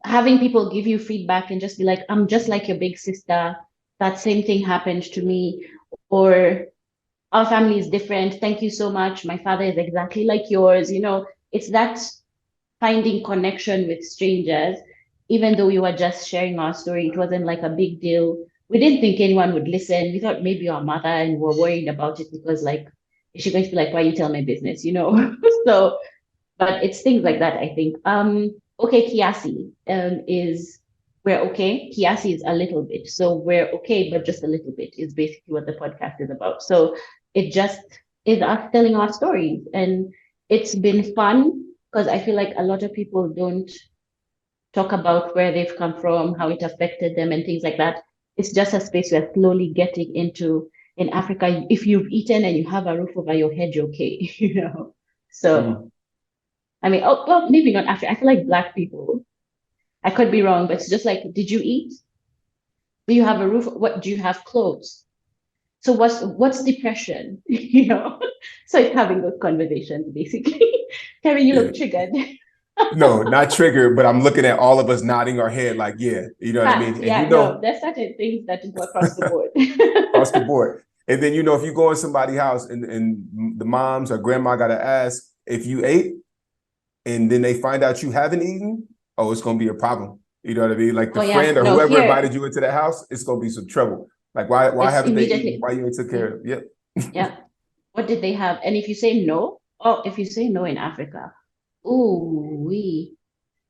[SPEAKER 3] having people give you feedback and just be like, I'm just like your big sister, that same thing happened to me, or our family is different, thank you so much, my father is exactly like yours. It's that finding connection with strangers. Even though we were just sharing our story, it wasn't like a big deal. We didn't think anyone would listen. We thought maybe our mother, and we're worried about it because like, is she going to be like, why you tell my business, So, but it's things like that, I think. Okay, Kiasi is, we're okay. Kiasi is a little bit. So we're okay, but just a little bit is basically what the podcast is about. So it just is us telling our stories. And it's been fun because I feel like a lot of people don't talk about where they've come from, how it affected them, and things like that. It's just a space we're slowly getting into. In Africa, if you've eaten and you have a roof over your head, you're okay, you know. So, I mean, oh, well, maybe not Africa. I feel like Black people. I could be wrong, but it's just like, did you eat? Do you have a roof? What do you have clothes? So what's depression? You know? So it's having those conversations basically. Kevin, you
[SPEAKER 2] Yeah.
[SPEAKER 3] look triggered.
[SPEAKER 2] No, not triggered, but I'm looking at all of us nodding our head like, yeah, you know what I mean? And
[SPEAKER 3] Yeah,
[SPEAKER 2] you
[SPEAKER 3] no,
[SPEAKER 2] know,
[SPEAKER 3] there's certain things that go across the board.
[SPEAKER 2] across the board. And then, you know, if you go in somebody's house and the moms or grandma got to ask if you ate and then they find out you haven't eaten, oh, it's going to be a problem. You know what I mean? Like the
[SPEAKER 3] Oh yeah,
[SPEAKER 2] friend or
[SPEAKER 3] no,
[SPEAKER 2] whoever
[SPEAKER 3] here
[SPEAKER 2] invited you into the house, it's going to be some trouble. Like, why
[SPEAKER 3] it's
[SPEAKER 2] haven't they eaten?
[SPEAKER 3] immediately.
[SPEAKER 2] Why you ain't took care of it? Yep.
[SPEAKER 3] Yeah. What did they have? And if you say no, oh, if you say no in Africa, ooh,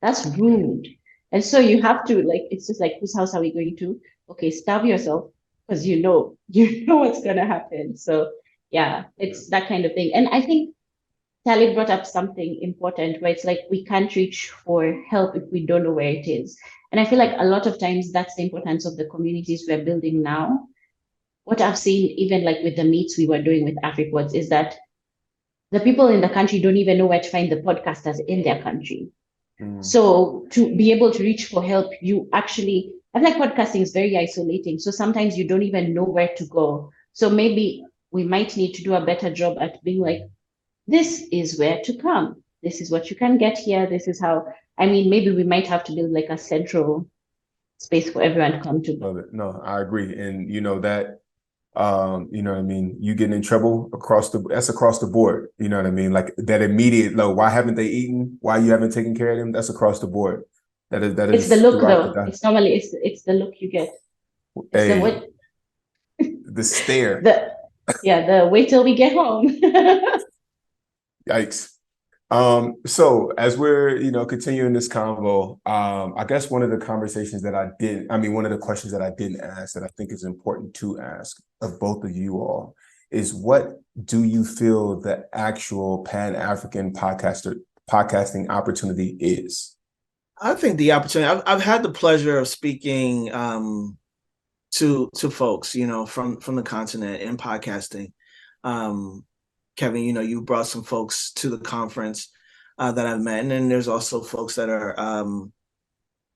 [SPEAKER 3] that's rude. And so you have to like, it's just like, whose house are we going to? Okay, starve yourself because you know what's gonna happen. So yeah, it's that kind of thing. And I think Talib brought up something important where it's like we can't reach for help if we don't know where it is. And I feel like a lot of times that's the importance of the communities we're building now. What I've seen, even like with the meets we were doing with Afripods, is that the people in the country don't even know where to find the podcasters in their country. So to be able to reach for help, you actually, I feel like podcasting is very isolating. So sometimes you don't even know where to go. So maybe we might need to do a better job at being like, this is where to come. This is what you can get here. This is how, I mean, maybe we might have to build like a central space for everyone to come to.
[SPEAKER 2] Love it. No, I agree. And you know that you know what I mean, you getting in trouble that's across the board. You know what I mean? Like that immediate why haven't they eaten? Why you haven't taken care of them? That's across the board. That
[SPEAKER 3] It's
[SPEAKER 2] is
[SPEAKER 3] the look
[SPEAKER 2] throughout
[SPEAKER 3] though.
[SPEAKER 2] the
[SPEAKER 3] It's normally it's the look you get. It's the
[SPEAKER 2] hey,
[SPEAKER 3] what
[SPEAKER 2] the stare.
[SPEAKER 3] the wait till we get home.
[SPEAKER 2] Yikes. So as we're, you know, continuing this convo, I guess one of the questions that I didn't ask that I think is important to ask of both of you all is what do you feel the actual Pan-African podcasting opportunity is?
[SPEAKER 4] I think the opportunity, I've had the pleasure of speaking to folks, you know, from the continent in podcasting. Kevin, you know, you brought some folks to the conference that I've met, and then there's also folks that are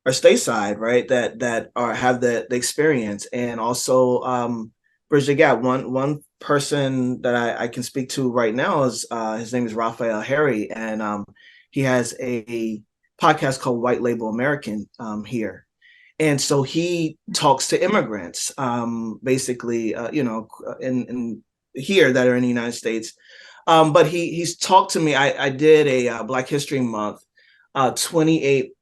[SPEAKER 4] stateside, right? That have the experience, and also bridge the gap. One person that I can speak to right now is his name is Raphael Harry, and he has a podcast called White Label American here. And so he talks to immigrants, basically, you know, in here that are in the United States. But he's talked to me. I did a Black History Month 28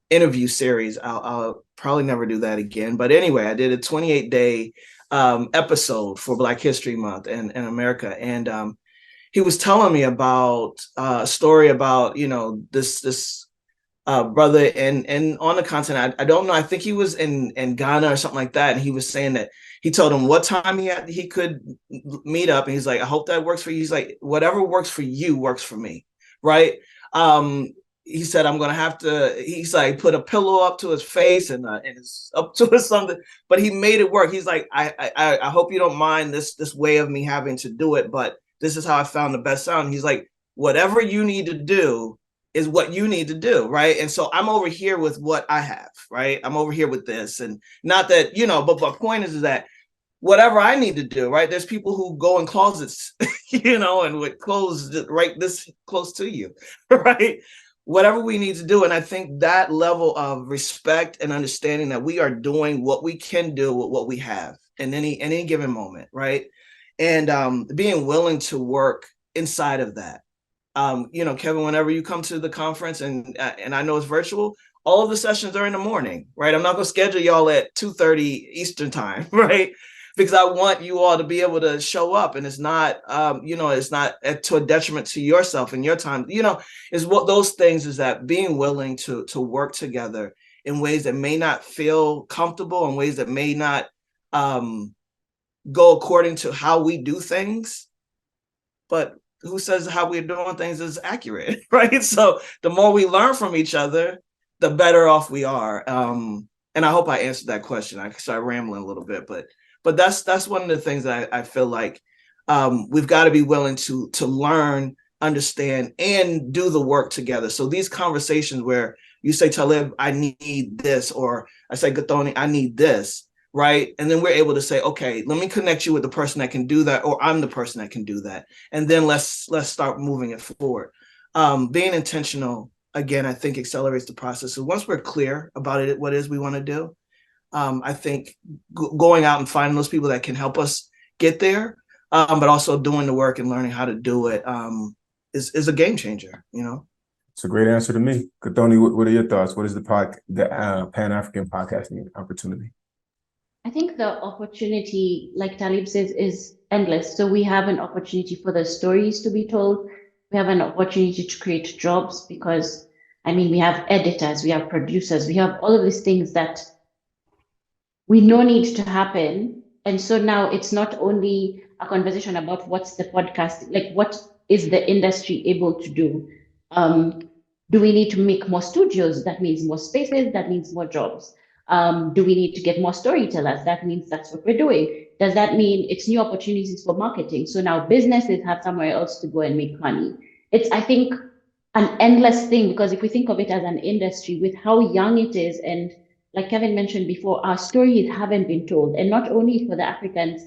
[SPEAKER 4] interview series. I'll probably never do that again. But anyway, I did a 28-day episode for Black History Month in America. And he was telling me about a story about, you know, this brother and on the continent. I don't know. I think he was in Ghana or something like that. And he was saying that he told him what time he could meet up. And he's like, I hope that works for you. He's like, whatever works for you works for me. Right. He said, I'm going to have to, he's like, put a pillow up to his face and it's up to his something, but he made it work. He's like, I hope you don't mind this way of me having to do it, but this is how I found the best sound. He's like, whatever you need to do is what you need to do, right? And so I'm over here with what I have, right? I'm over here with this, and not that, you know, but my point is that whatever I need to do, right? There's people who go in closets, you know, and with clothes right this close to you, right? Whatever we need to do. And I think that level of respect and understanding that we are doing what we can do with what we have in any given moment, right? And being willing to work inside of that. You know, Kevin, whenever you come to the conference and I know it's virtual, all of the sessions are in the morning, right? I'm not going to schedule y'all at 2:30 Eastern time, right? Because I want you all to be able to show up, and it's not, you know, it's not to a detriment to yourself and your time. You know, is what those things is that being willing to work together in ways that may not feel comfortable, in ways that may not go according to how we do things, but who says how we're doing things is accurate, right? So the more we learn from each other, the better off we are. And I hope I answered that question. I started rambling a little bit, but that's one of the things that I feel like we've got to be willing to learn, understand, and do the work together. So these conversations where you say, Talib, I need this, or I say, Gathoni, I need this, right? And then we're able to say, okay, let me connect you with the person that can do that, or I'm the person that can do that. And then let's start moving it forward. Being intentional, again, I think accelerates the process. So once we're clear about it, what it is we want to do, I think going out and finding those people that can help us get there, but also doing the work and learning how to do it is a game changer, you know?
[SPEAKER 2] It's a great answer to me. Gathoni, what are your thoughts? What is the Pan-African podcasting opportunity?
[SPEAKER 3] I think the opportunity, like Talib says, is endless. So we have an opportunity for the stories to be told. We have an opportunity to create jobs because, I mean, we have editors, we have producers, we have all of these things that we know need to happen. And so now it's not only a conversation about what's the podcast, like what is the industry able to do? Do we need to make more studios? That means more spaces, that means more jobs. Do we need to get more storytellers? That means that's what we're doing. Does that mean it's new opportunities for marketing? So now businesses have somewhere else to go and make money. It's, I think, an endless thing, because if we think of it as an industry with how young it is, and like Kevin mentioned before, our stories haven't been told. And not only for the Africans,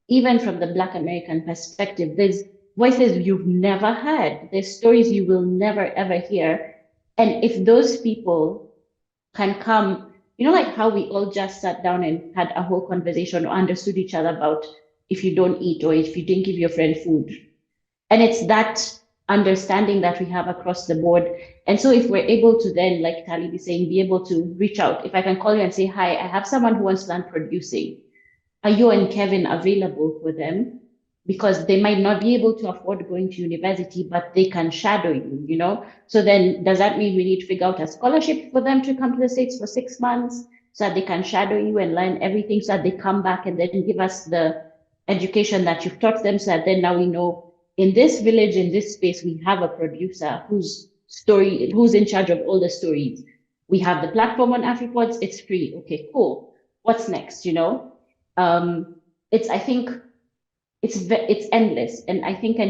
[SPEAKER 3] even from the Black American perspective, there's voices you've never heard. There's stories you will never, ever hear. And if those people can come, you know, like how we all just sat down and had a whole conversation or understood each other about if you don't eat or if you didn't give your friend food. And it's that understanding that we have across the board. And so if we're able to then, like Talib is saying, be able to reach out, if I can call you and say, hi, I have someone who wants to learn producing. Are you and Kevin available for them? Because they might not be able to afford going to university, but they can shadow you, you know? So then does that mean we need to figure out a scholarship for them to come to the States for 6 months so that they can shadow you and learn everything so that they come back and then give us the education that you've taught them so that then now we know in this village, in this space, we have a producer who's in charge of all the stories. We have the platform on Afripods, it's free. Okay, cool. What's next, you know? I think it's endless. And I think I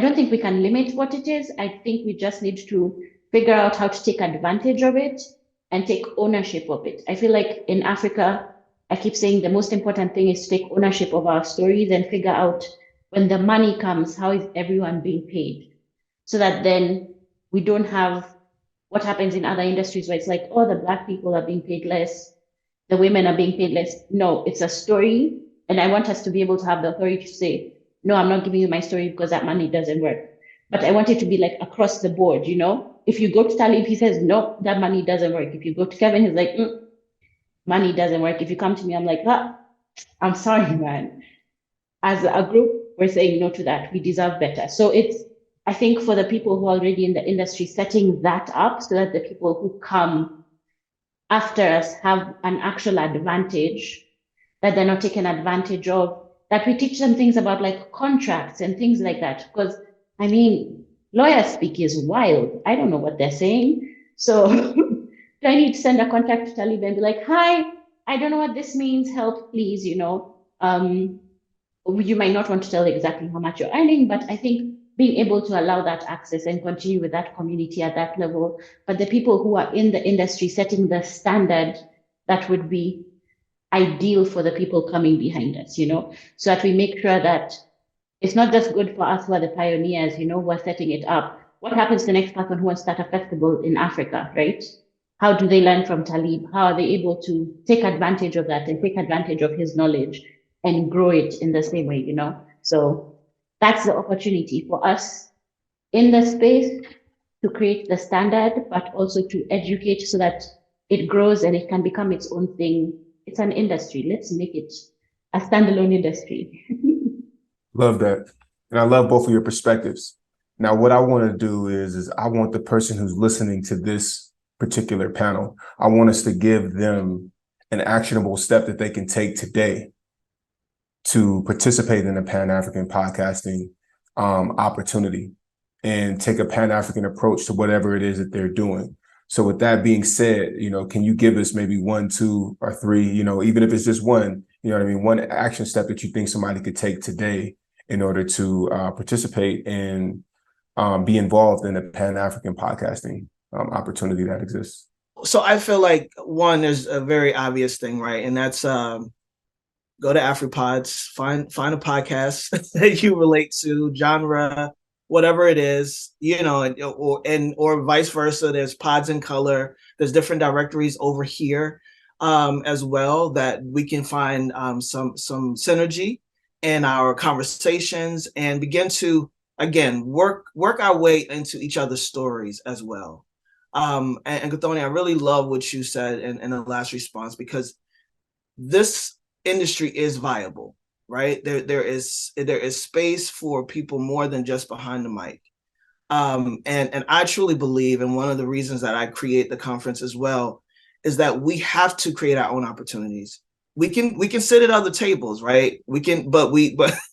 [SPEAKER 3] don't think we can limit what it is. I think we just need to figure out how to take advantage of it and take ownership of it. I feel like in Africa, I keep saying the most important thing is to take ownership of our stories and figure out when the money comes, how is everyone being paid? So that then we don't have what happens in other industries where it's like, oh, the Black people are being paid less, the women are being paid less. No, it's a story. And I want us to be able to have the authority to say, no, I'm not giving you my story because that money doesn't work. But I want it to be like across the board, you know? If you go to Talib, he says, no, that money doesn't work. If you go to Kevin, he's like, money doesn't work. If you come to me, I'm like, I'm sorry, man. As a group, we're saying no to that. We deserve better. So I think for the people who are already in the industry, setting that up so that the people who come after us have an actual advantage, that they're not taken advantage of, that we teach them things about like contracts and things like that. Because I mean, lawyer speak is wild. I don't know what they're saying. So do I need to send a contact to Talib and be like, hi, I don't know what this means. Help, please, you know. You might not want to tell exactly how much you're earning, but I think being able to allow that access and continue with that community at that level. But the people who are in the industry setting the standard that would be ideal for the people coming behind us, you know, so that we make sure that it's not just good for us who are the pioneers, you know, who are setting it up. What happens to the next person who wants to start a festival in Africa, right? How do they learn from Talib? How are they able to take advantage of that and take advantage of his knowledge and grow it in the same way, you know? So that's the opportunity for us in the space to create the standard, but also to educate so that it grows and it can become its own thing. It's an industry. Let's make it a standalone industry.
[SPEAKER 2] Love that. And I love both of your perspectives. Now, what I want to do is I want the person who's listening to this particular panel, I want us to give them an actionable step that they can take today to participate in a Pan-African podcasting opportunity and take a Pan-African approach to whatever it is that they're doing. So with that being said, can you give us maybe 1, 2, or 3, even if it's just one, you know what I mean, one action step that you think somebody could take today in order to participate and be involved in a Pan-African podcasting opportunity that exists?
[SPEAKER 4] So I feel like one, there's a very obvious thing, right? And that's go to Afripods, find a podcast that you relate to, genre, whatever it is, or vice versa. There's pods in color. There's different directories over here as well that we can find some synergy in our conversations and begin to, again, work our way into each other's stories as well. And Gathoni, I really love what you said in the last response, because this industry is viable, right? There is space for people more than just behind the mic. And I truly believe, and one of the reasons that I create the conference as well, is that we have to create our own opportunities. We can sit at other tables, right? But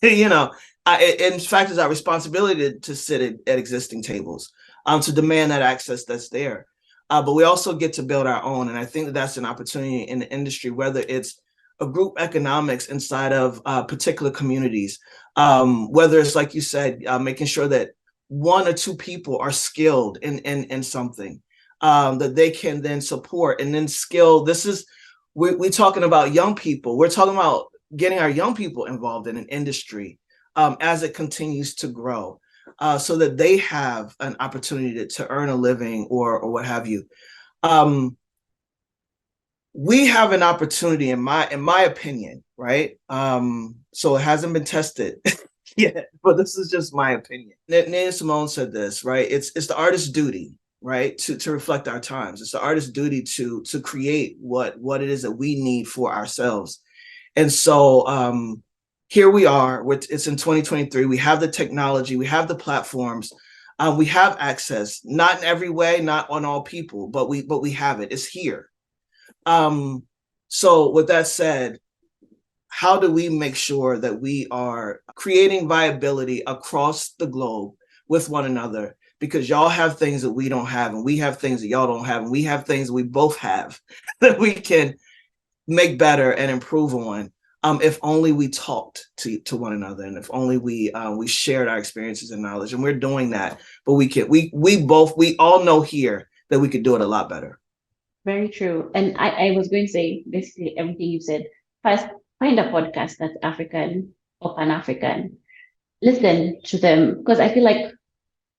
[SPEAKER 4] in fact, it's our responsibility to sit at existing tables, to demand that access that's there. But we also get to build our own. And I think that's an opportunity in the industry, whether it's a group economics inside of particular communities, whether it's, like you said, making sure that 1 or 2 people are skilled in something that they can then support and then skill. We're talking about young people. We're talking about getting our young people involved in an industry as it continues to grow, so that they have an opportunity to earn a living or what have you. We have an opportunity, in my opinion, right? So it hasn't been tested yet, but this is just my opinion. Nina Simone said this, right? It's the artist's duty, right, to reflect our times. It's the artist's duty to create what it is that we need for ourselves. And so here we are. It's in 2023. We have the technology. We have the platforms. We have access. Not in every way, not on all people, but we have it. It's here. So with that said, how do we make sure that we are creating viability across the globe with one another? Because y'all have things that we don't have, and we have things that y'all don't have, and we have things that we both have that we can make better and improve on, if only we talked to one another, and if only we shared our experiences and knowledge. And we're doing that, but we all know here that we could do it a lot better.
[SPEAKER 3] Very true. And I was going to say basically everything you said. First, find a podcast that's African or Pan-African. Listen to them, because I feel like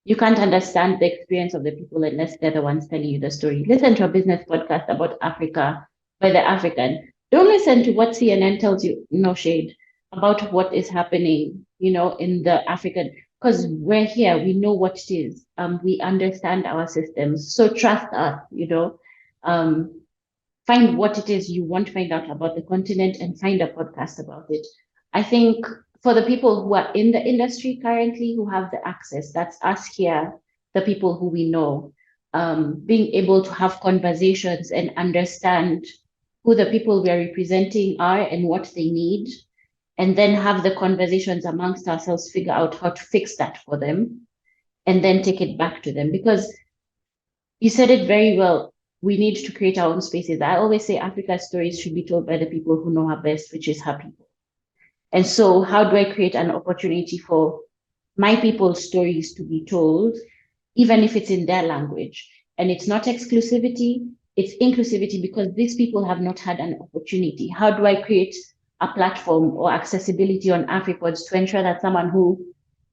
[SPEAKER 3] you can't understand the experience of the people unless they're the ones telling you the story. Listen to a business podcast about Africa by the African. Don't listen to what CNN tells you, no shade, about what is happening, in the African, because we're here, we know what it is. We understand our systems. So trust us, find what it is you want to find out about the continent and find a podcast about it. I think for the people who are in the industry currently, who have the access, that's us here, the people who we know, being able to have conversations and understand who the people we are representing are and what they need, and then have the conversations amongst ourselves, figure out how to fix that for them, and then take it back to them. Because you said it very well. We need to create our own spaces. I always say Africa's stories should be told by the people who know her best, which is her people. And so how do I create an opportunity for my people's stories to be told, even if it's in their language? And it's not exclusivity, it's inclusivity, because these people have not had an opportunity. How do I create a platform or accessibility on Afripods to ensure that someone who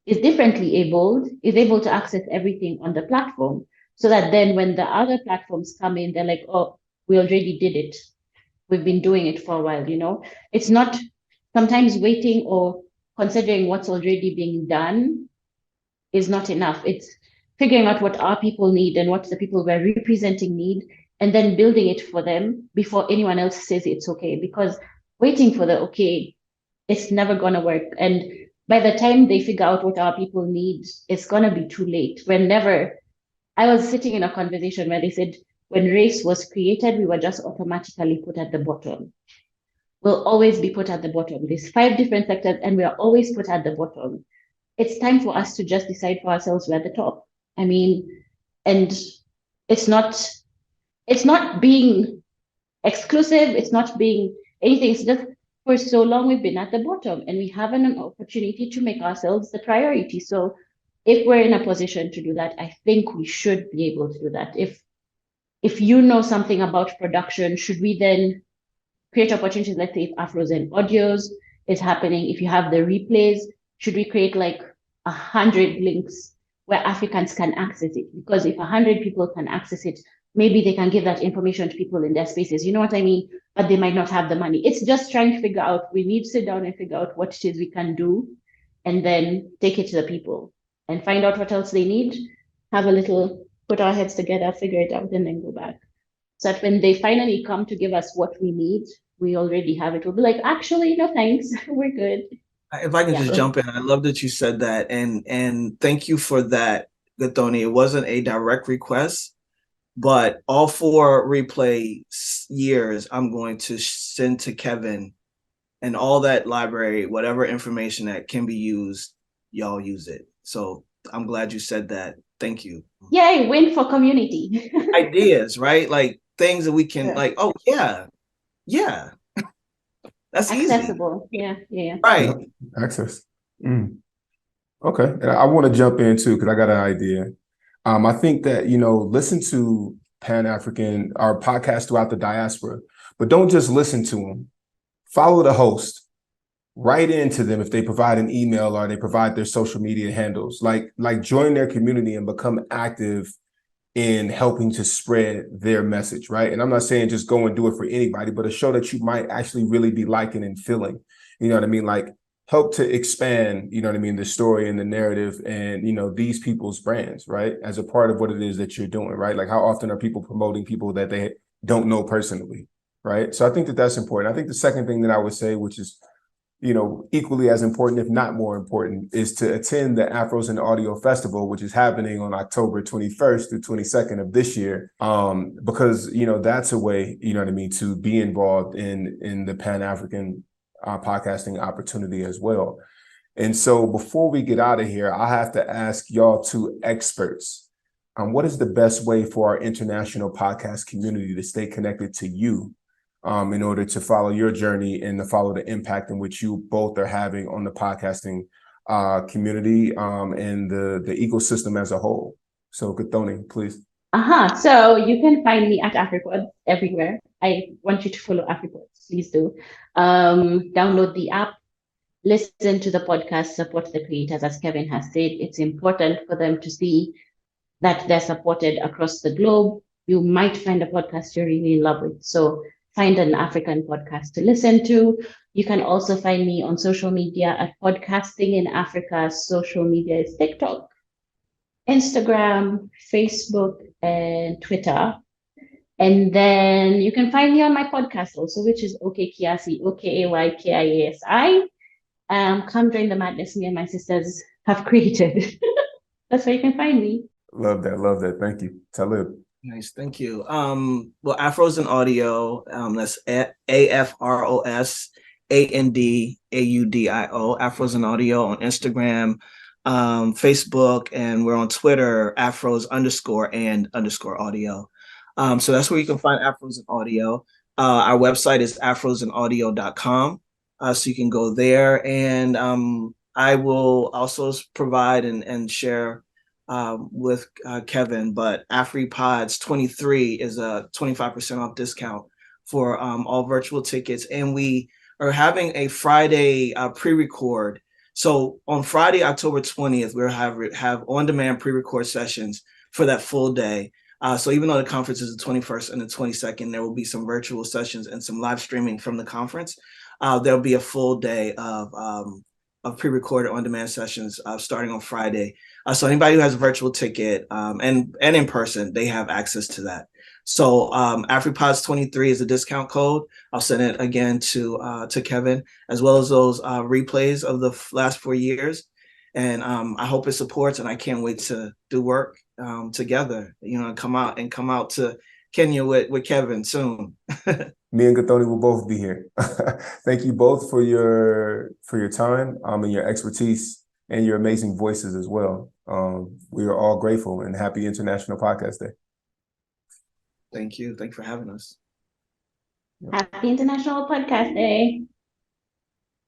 [SPEAKER 3] is differently abled is able to access everything on the platform? So that then when the other platforms come in, they're like, oh, we already did it. We've been doing it for a while, It's not sometimes waiting or considering what's already being done is not enough. It's figuring out what our people need and what the people we're representing need, and then building it for them before anyone else says it's okay. Because waiting for the okay, it's never going to work. And by the time they figure out what our people need, it's going to be too late. I was sitting in a conversation where they said, when race was created, we were just automatically put at the bottom. We'll always be put at the bottom. There's 5 different sectors and we are always put at the bottom. It's time for us to just decide for ourselves we're at the top. And it's not it's not being exclusive, it's not being anything. It's just for so long we've been at the bottom, and we have an opportunity to make ourselves the priority. So if we're in a position to do that, I think we should be able to do that. If you know something about production, should we then create opportunities? Let's say if Afros and Audios is happening, if you have the replays, should we create like 100 links where Africans can access it? Because if 100 people can access it, maybe they can give that information to people in their spaces. You know what I mean? But they might not have the money. It's just trying to figure out, we need to sit down and figure out what it is we can do, and then take it to the people and find out what else they need, have a little, put our heads together, figure it out, and then go back. So that when they finally come to give us what we need, we already have it. We'll be like, actually, no thanks, we're good.
[SPEAKER 4] If I can just jump in, I love that you said that, and thank you for that, Gathoni. It wasn't a direct request, but all 4 replay years, I'm going to send to Kevin, and all that library, whatever information that can be used, y'all use it. So I'm glad you said that. Thank you.
[SPEAKER 3] Yay, win for community.
[SPEAKER 4] Ideas, right? Like things that we can like, oh yeah. That's
[SPEAKER 3] accessible.
[SPEAKER 4] Easy.
[SPEAKER 3] Yeah.
[SPEAKER 4] Right.
[SPEAKER 2] Access. Okay. And I want to jump in too, because I got an idea. I think that, listen to Pan-African, our podcast throughout the diaspora, but don't just listen to them. Follow the host. Write into them if they provide an email or they provide their social media handles. Like join their community and become active in helping to spread their message, right? And I'm not saying just go and do it for anybody, but a show that you might actually really be liking and feeling. You know what I mean? Like help to expand, the story and the narrative and, these people's brands, right? As a part of what it is that you're doing, right? Like how often are people promoting people that they don't know personally, right? So I think that that's important. I think the second thing that I would say, which is, equally as important, if not more important, is to attend the Afros and Audio Festival, which is happening on October 21st through 22nd of this year. Because, that's a way, to be involved in the Pan-African podcasting opportunity as well. And so before we get out of here, I have to ask y'all 2 experts, what is the best way for our international podcast community to stay connected to you in order to follow your journey and to follow the impact in which you both are having on the podcasting community and the ecosystem as a whole? So Gathoni, please.
[SPEAKER 3] So you can find me at Afripods everywhere. I want you to follow Afripods, please do. Download the app, listen to the podcast, support the creators. As Kevin has said, it's important for them to see that they're supported across the globe. You might find a podcast you really love it. So find an African podcast to listen to. You can also find me on social media at Podcasting in Africa. Social media is TikTok, Instagram, Facebook, and Twitter. And then you can find me on my podcast also, which is OK Kiasi, OKAYKIASI. Come join the madness me and my sisters have created. That's where you can find me.
[SPEAKER 2] Love that. Thank you. Talib.
[SPEAKER 4] Nice, thank you. Well, Afros and Audio, that's AFROS ANDAUDIO, Afros and Audio on Instagram, Facebook, and we're on Twitter, Afros_and_audio. So that's where you can find Afros and Audio. Our website is afrosandaudio.com. So you can go there, and I will also provide and share with Kevin, but Afripods 23 is a 25% off discount for all virtual tickets, and we are having a Friday pre-record. So on Friday, October 20th, we'll have on-demand pre-record sessions for that full day. So even though the conference is the 21st and the 22nd, there will be some virtual sessions and some live streaming from the conference. There'll be a full day of pre-recorded on-demand sessions starting on Friday. So anybody who has a virtual ticket and in person, they have access to that. So Afripods 23 is a discount code. I'll send it again to Kevin, as well as those replays of the last 4 years. And I hope it supports, and I can't wait to do work together, and come out to Kenya with Kevin soon.
[SPEAKER 2] Me and Gathoni will both be here. Thank you both for your time and your expertise and your amazing voices as well. We are all grateful, and happy International Podcast Day.
[SPEAKER 4] Thank you. Thank you for having us.
[SPEAKER 3] Happy International Podcast Day.